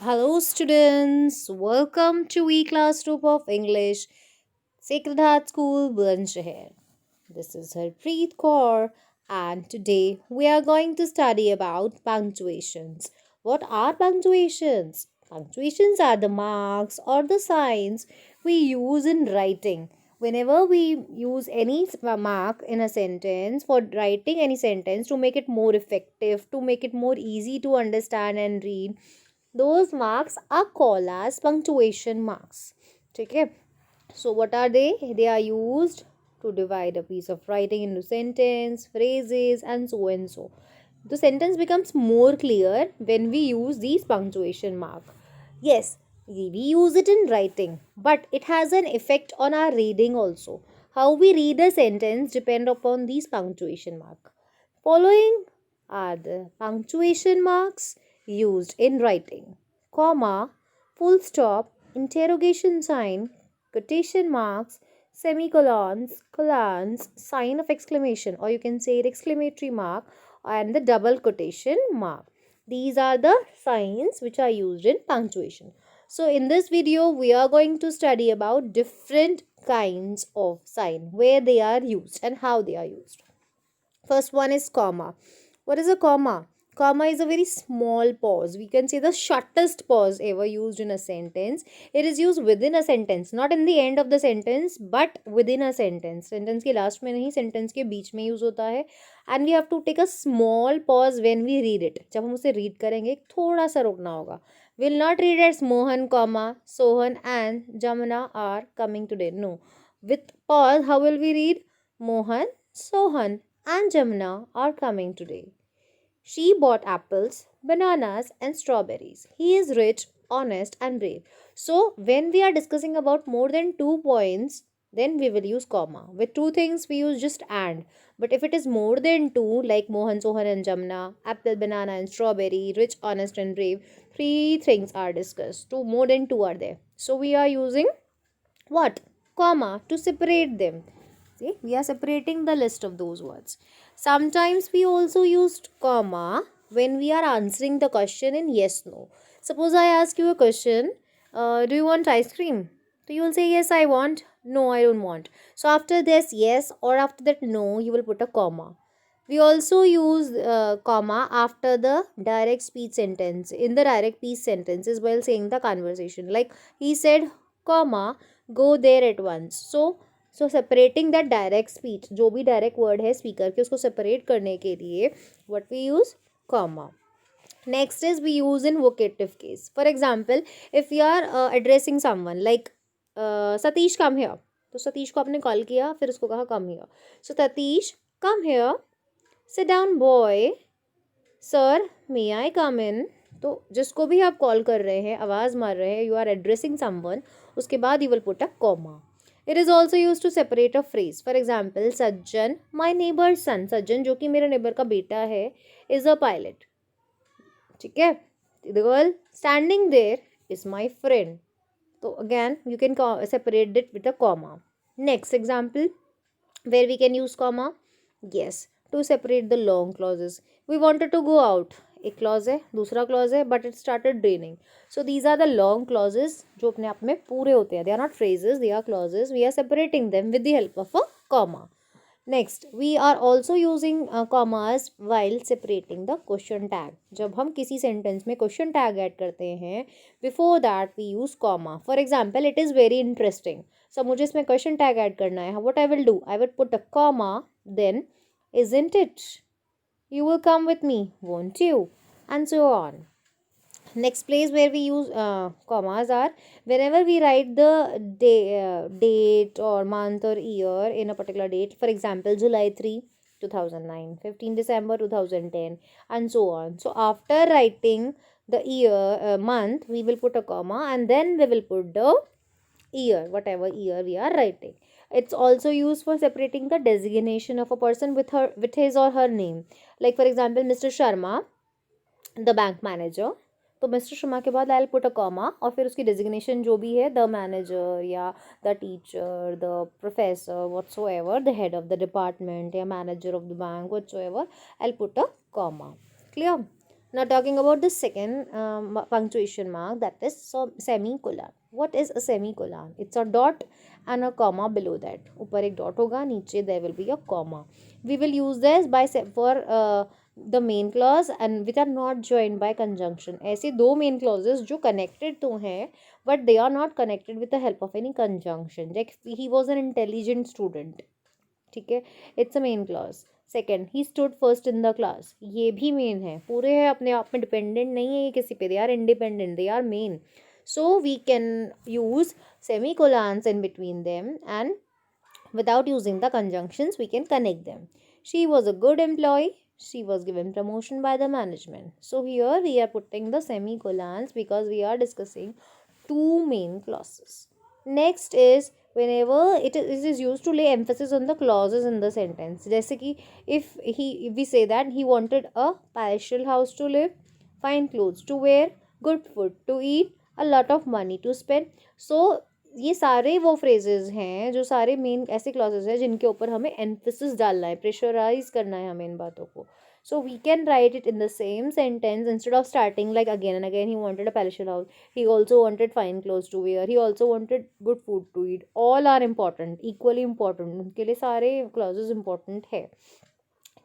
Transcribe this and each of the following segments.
Hello, students. Welcome to E Classroom of English, Sacred Heart School, Bulandshahr. This is Harpreet Kaur, and today we are going to study about punctuations. What are punctuations? Punctuations are the marks or the signs we use in writing. Whenever we use any mark in a sentence for writing any sentence to make it more effective, to make it more easy to understand and read, those marks are called as punctuation marks. Okay. So what are they? They are used to divide a piece of writing into sentence, phrases, and so and so. The sentence becomes more clear when we use these punctuation mark. Yes, we use it in writing, but it has an effect on our reading also. How we read a sentence depend upon these punctuation mark. Following are the punctuation marks used in writing: comma, full stop, interrogation sign, quotation marks, semicolons, colons, sign of exclamation, or you can say it exclamatory mark, and the double quotation mark. These are the signs which are used in punctuation. So in this video, we are going to study about different kinds of sign, where they are used and how they are used. First one is comma. What is a comma? Comma is a very small pause. We can say the shortest pause ever used in a sentence. It is used within a sentence, not in the end of the sentence, but within a sentence. Sentence के last में नहीं, sentence के बीच में use होता है. And we have to take a small pause when we read it. जब हम उसे read करेंगे, थोड़ा सा रुकना होगा. Will not read as Mohan, comma, Sohan and Jamuna are coming today. No. With pause, how will we read? Mohan, Sohan and Jamuna are coming today. She bought apples, bananas, and strawberries. He is rich, honest, and brave. So, when we are discussing about more than 2 points, then we will use comma. With two things, we use just and. But if it is more than two, like Mohan, Sohan, and Jamna, apple, banana, and strawberry, rich, honest, and brave, three things are discussed. More than two are there. So, we are using what? Comma to separate them. See, we are separating the list of those words. Sometimes we also used comma when we are answering the question in yes no. Suppose I ask you a question, do you want ice cream? So you will say yes I want, no I don't want. So after this yes or after that no, you will put a comma. We also use comma after the direct speech sentence. In the direct speech sentences while saying the conversation. Like he said, comma, go there at once. So separating that direct speech, जो भी direct word है speaker के, उसको separate करने के लिए what we use? Comma. Next is we use in vocative case. For example, if we are addressing someone like Satish come here. तो सतीश को आपने कॉल किया, फिर उसको कहा come here. So Satish come here. Sit down boy. Sir, may I come in? तो जिसको भी आप कॉल कर रहे हैं, आवाज़ मार रहे हैं, यू आर एड्रेसिंग समवन, उसके बाद you will put a comma. It is also use to separate a phrase. For example, सज्जन माई नेबर सन. सज्जन जो कि मेरे नेबर का बेटा है, इज़ अ पायलट. ठीक है. The girl standing there is my friend. तो again you can separate it with a comma. Next example where we can use comma. Yes, to separate the long clauses. We wanted to go out. एक clause है, दूसरा clause है, but it started raining. So these are the long clauses जो अपने आप में पूरे होते हैं. They are not phrases, they are clauses. We are separating them with the help of a comma. Next, we are also using commas while separating the question tag. जब हम किसी sentence में question tag add करते हैं, before that we use comma. For example, it is very interesting. So मुझे इसमें question tag add करना है. What I will do? I will put a comma, then isn't it? You will come with me, won't you? And so on. Next place where we use commas are whenever we write the date or month or year in a particular date. For example, July 3, 2009, 15 December 2010, and so on. So after writing the year, month, we will put a comma and then we will put the year, whatever year we are writing. It's also used for separating the designation of a person with his or her name. Like for example, Mr. Sharma, the bank manager. तो mister Sharma के बाद आई put a comma और फिर उसकी designation जो भी है, the manager या the teacher, the professor, whatsoever, the head of the department या manager of the bank, whatsoever, I put a comma. Clear? Now, talking about the second punctuation mark, that is semicolon. What is a semicolon? It's a dot and a comma below that. ऊपर एक dot होगा, नीचे there will be a comma. We will use this for the main clause and which are not joined by conjunction. ऐसे दो main clauses जो connected तो हैं, but they are not connected with the help of any conjunction. Like he was an intelligent student. ठीक है, it's a main clause. Second, he stood first in the class. ये भी main है, पूरे है अपने आप में, डिपेंडेंट नहीं है ये किसी पे, they are independent, they are main. So we can use semicolons in between them and without using the conjunctions we can connect them. She was a good employee. She was given promotion by the management. So here we are putting the semicolons because we are discussing two main clauses. Next is whenever it is used to lay emphasis on the clauses in the sentence. जैसे कि if we say that he wanted a palatial house to live, fine clothes to wear, good food to eat, a lot of money to spend. So ये सारे वो phrases हैं जो सारे main ऐसे clauses हैं जिनके ऊपर हमें एम्फेसिस डालना है, प्रेशराइज करना है हमें इन बातों को. So we can write it in the same sentence instead of starting like again and again. He wanted a palatial house. He also wanted fine clothes to wear. He also wanted good food to eat. All are important, equally important. उनके लिए सारे clauses important है.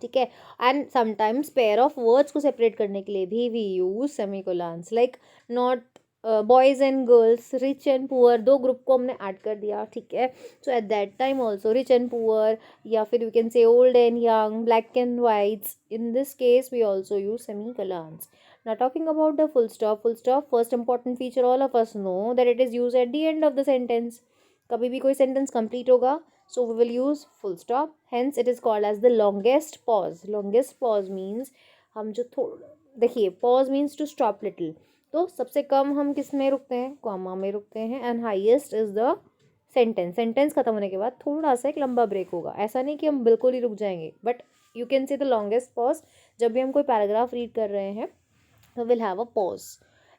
ठीक है. And sometimes pair of words को separate करने के लिए भी we use semicolons. Like not boys and girls, rich and poor, दो ग्रुप को हमने ऐड कर दिया. ठीक है. So at that time also rich and poor, या फिर we can say old and young, black and whites. In this case we also use semicolons. Now talking about the full stop, first important feature all of us know that it is used at the end of the sentence. कभी भी कोई sentence complete होगा, so we will use full stop. Hence it is called as the longest pause. Longest pause means हम जो देखिए, pause means to stop little. तो सबसे कम हम किस में रुकते हैं, कॉमा में रुकते हैं. And highest is the sentence खत्म होने के बाद थोड़ा सा एक लंबा ब्रेक होगा. ऐसा नहीं कि हम बिल्कुल ही रुक जाएंगे, but you can say the longest pause. जब भी हम कोई पैराग्राफ रीड कर रहे हैं तो will have a pause.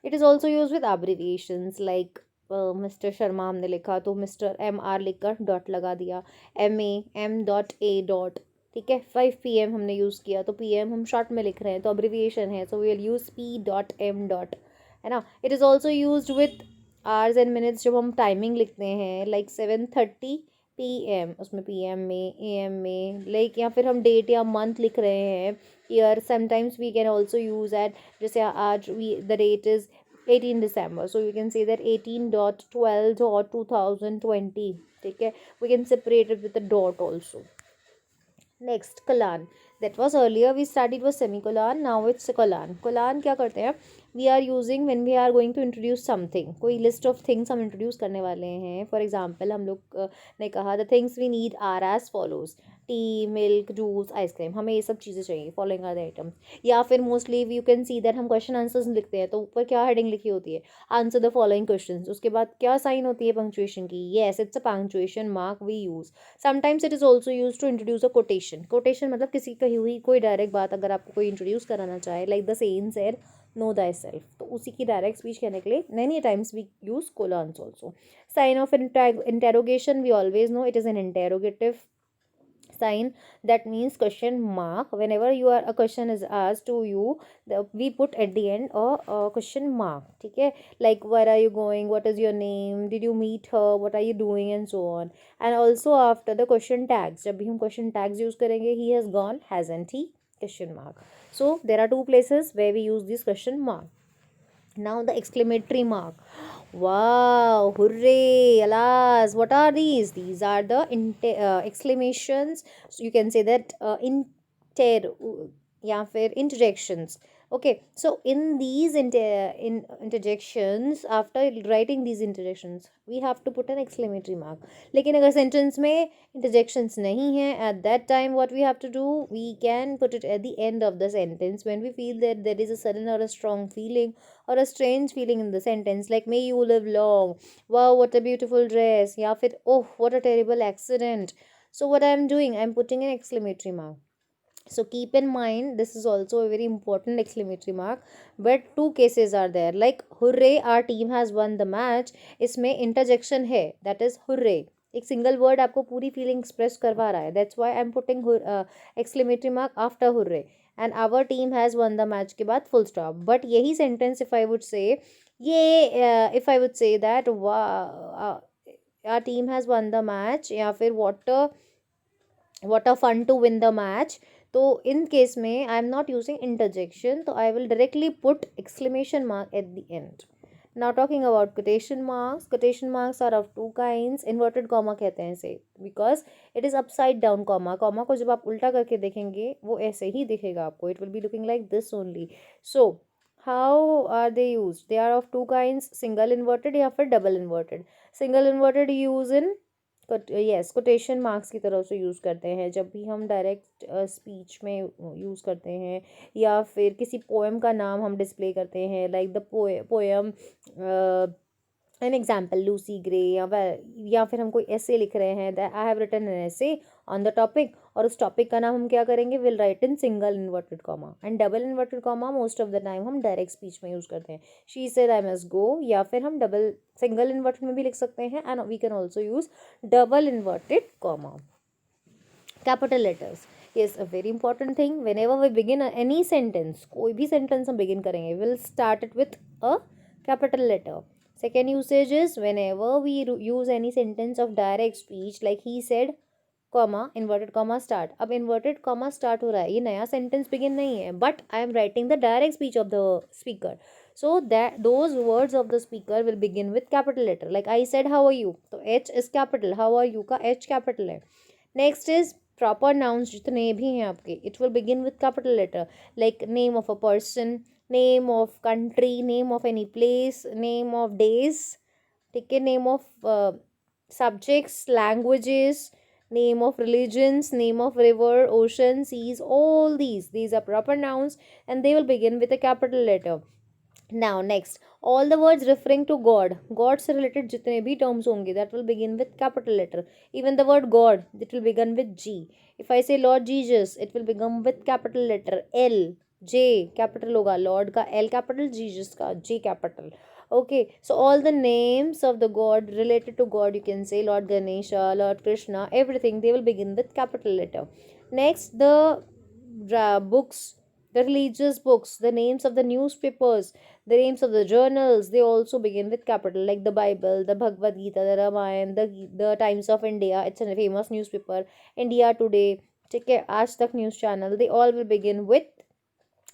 It is also use with abbreviations like mister Sharma हमने लिखा तो मिस्टर MR लिखकर डॉट लगा दिया. M.A.M.A. ठीक है. 5 PM हमने यूज़ किया तो PM हम शॉर्ट में लिख रहे हैं तो अब्रिविएशन है, so we will use P.M. है ना. It is also use with hours and minutes. जब हम टाइमिंग लिखते हैं लाइक 7:30 PM, उसमें PM में, AM में, लाइक या फिर हम डेट या मंथ लिख रहे हैं, year. Sometimes we can also use at, जैसे आज the date is 18 December, so you can say that 18.12 or 2020. ठीक है. We can separate it with a dot also. Next, colon. That was earlier we studied was semicolon. Now it's colon. Colon क्या करते हैं? We are using when we are going to introduce something. कोई list of things हम introduce करने वाले हैं. For example, हम लोग ने कहा the things we need are as follows. Tea, milk, juice, ice cream. हमें ये सब चीज़ें चाहिए. Following are the items. या फिर mostly you can see that हम क्वेश्चन आंसर्स लिखते हैं तो ऊपर क्या हेडिंग लिखी होती है, आंसर द फॉलोइंग क्वेश्चंस. उसके बाद क्या साइन होती है, पंक्चुएशन की. Yes, it's a punctuation mark we use. Sometimes it is also use to introduce a quotation. Quotation मतलब किसी कही हुई कोई डायरेक्ट बात अगर आपको कोई इंट्रोड्यूस कराना चाहे, like the saint said know thy self, तो उसी की डायरेक्ट स्पीच कहने के लिए many times we use colons also. Sign of interrogation we always know it is an interrogative sign, that means question mark. Whenever a question is asked to you, we put at the end a question mark. ठीक है. Like where are you going, what is your name, did you meet her, what are you doing, and so on. And also after the question tags, जब भी हम question tags use करेंगे, he has gone, hasn't he, question mark. So there are two places where we use this question mark. Now the exclamatory mark. Wow, hooray, alas, what are these? These are the exclamations. So you can say that या फिर interjections. Okay, so in these interjections, after writing these interjections, we have to put an exclamatory mark. लेकिन अगर sentence में interjections नहीं है, at that time what we have to do, we can put it at the end of the sentence when we feel that there is a sudden or a strong feeling or a strange feeling in the sentence, like may you live long, wow what a beautiful dress, या फिर oh what a terrible accident. So what I am doing, I am putting an exclamatory mark. So keep in mind this is also a very important exclamatory mark. But two cases are there, like hooray our team has won the match, इसमें interjection है, that is hooray. एक single word आपको पूरी feeling express करवा रहा है, that's why I am putting exclamatory mark after hooray. And our team has won the match के बाद फुल स्टॉप. बट यही sentence if I would say, ये if I would say that our team has won the match, या फिर what a fun to win the match. तो in case में I am not using interjection, तो I will directly put exclamation mark at the end. Now talking about quotation marks. Quotation marks are of two kinds. Inverted comma कहते हैं इसे, because it is upside down comma. Comma को जब आप उल्टा करके देखेंगे वो ऐसे ही दिखेगा आपको. It will be looking like this only. So how are they used? They are of two kinds. Single inverted या फिर double inverted. Single inverted use in yes quotation marks की तरफ से यूज़ करते हैं जब भी हम डायरेक्ट स्पीच में यूज़ करते हैं, या फिर किसी पोएम का नाम हम डिस्प्ले करते हैं, like the poem an example Lucy Gray, या फिर हम कोई ऐसे लिख रहे हैं that I have written an essay on the topic, और उस टॉपिक का नाम हम क्या करेंगे, will write in single inverted comma. And double inverted comma most of the time हम डायरेक्ट स्पीच में यूज़ करते हैं. She said I must go, या फिर हम डबल सिंगल इन्वर्टेड में भी लिख सकते हैं, and we can also use double inverted comma. Capital letters, yes, a very important thing. Whenever we begin any sentence, कोई भी sentence हम begin करेंगे, we'll start it with a capital letter. Second usage is whenever we use any sentence of direct speech, like he said, comma inverted comma start. अब inverted comma start हो रहा है, ये नया sentence begin नहीं है, but I am writing the direct speech of the speaker. So that those words of the speaker will begin with capital letter. Like I said, how are you? तो H is capital. How are you का H capital है. Next is proper nouns जितने भी हैं आपके, it will begin with capital letter, like name of a person, name of country, name of any place, name of days, ठीक है, name of subjects, languages, name of religions, name of river, ocean, seas, all these are proper nouns, and they will begin with a capital letter. Now next, all the words referring to God से related जितने भी terms होंगे, that will begin with capital letter. Even the word God, it will begin with G. If I say Lord Jesus, it will begin with capital letter L. J capital होगा, Lord का L capital, Jesus का J capital. Okay, so all the names of the God related to God, you can say Lord Ganesha, Lord Krishna, everything, they will begin with capital letter. Next, the books, the religious books, the names of the newspapers, the names of the journals, they also begin with capital, like the Bible, the Bhagavad Gita, the Ramayana, the Times of India, it's a famous newspaper, India Today, ठीक है, आज तक news channel, they all will begin with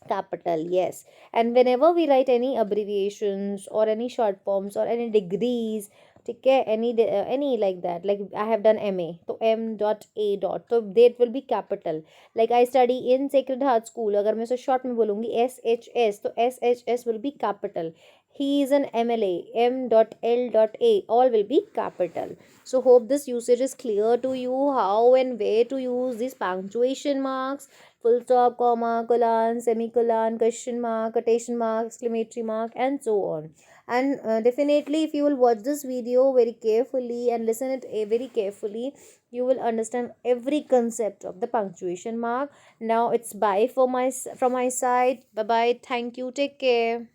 capital, yes. And whenever we write any abbreviations or any short forms or any degrees, ठीक है, any like that, like I have done MA, तो M dot A dot, तो that will be capital. Like I study in Sacred Heart School, अगर मैं उसे short में बोलूँगी SHS, तो SHS will be capital. He is an MLA, M dot L dot A, all will be capital. So hope this usage is clear to you, how and where to use these punctuation marks, full stop, comma, colon, semicolon, question mark, quotation mark, exclamatory mark, and so on. And definitely if you will watch this video very carefully and listen it very carefully, you will understand every concept of the punctuation mark. Now it's bye from my side. Bye bye, thank you, take care.